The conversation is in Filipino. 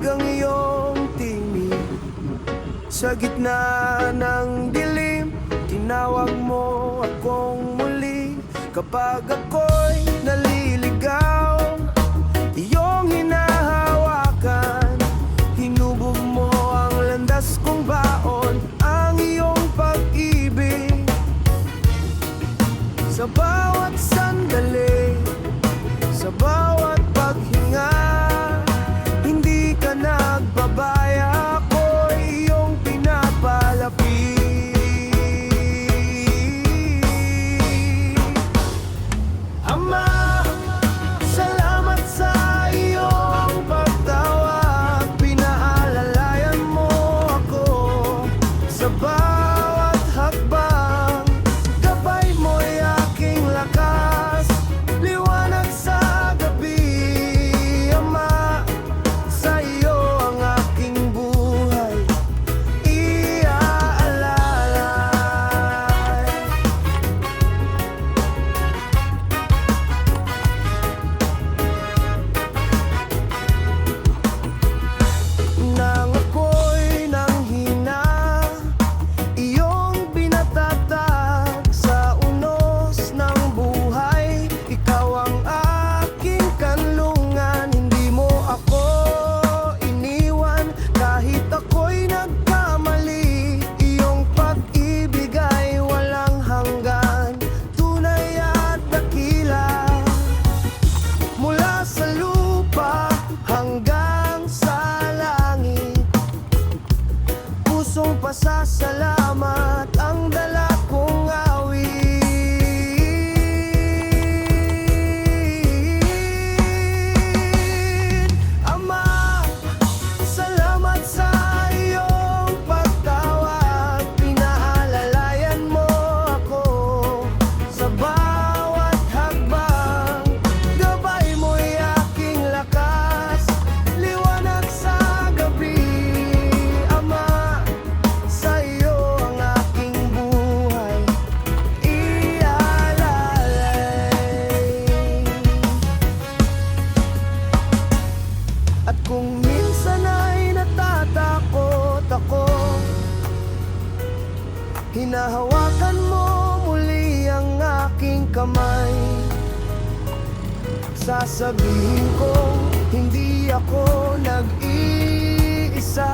ang iyong tingin. Sa gitna ng dilim, tinawag mo akong muli. Kapag ako'y naliligaw, iyong hinahawakan. Hinubog mo ang landas kong baon, ang iyong pag-ibig. Sa bawat sandali, sa bawat paghinga, hindi ka nagbabaya, ako'y iyong pinapalapit. Ama, salamat sa iyong pagtawag. Pinaalalayan mo ako sa bawat hakbang. Gabay mo'y aking lakas, liwanag sa gabi. Ama, sa iyo ang aking buhay iaalay. Nang ako'y nanghina, iyong binatatag sa unos ng buhay. Ikaw ang aking kanlungan, hindi mo ako iniwan. Kahit ako'y nagkamali, iyong pag-ibig ay walang hanggan. Tunay at dakila, mula sa lupa hanggang sa langit. Pusong pasasalamat ang dala kong awit. Ama, salamat sa iyong pagtawag. Pinaalalayan mo ako sa bawat hakbang. Gabay mo'y aking lakas, liwanag sa gabi. Ama, sa iyo ang aking buhay iaalay. At kung minsan ay natatakot ako, hinahawakan mo muli ang aking kamay. Sasabihin ko, hindi ako nag-iisa.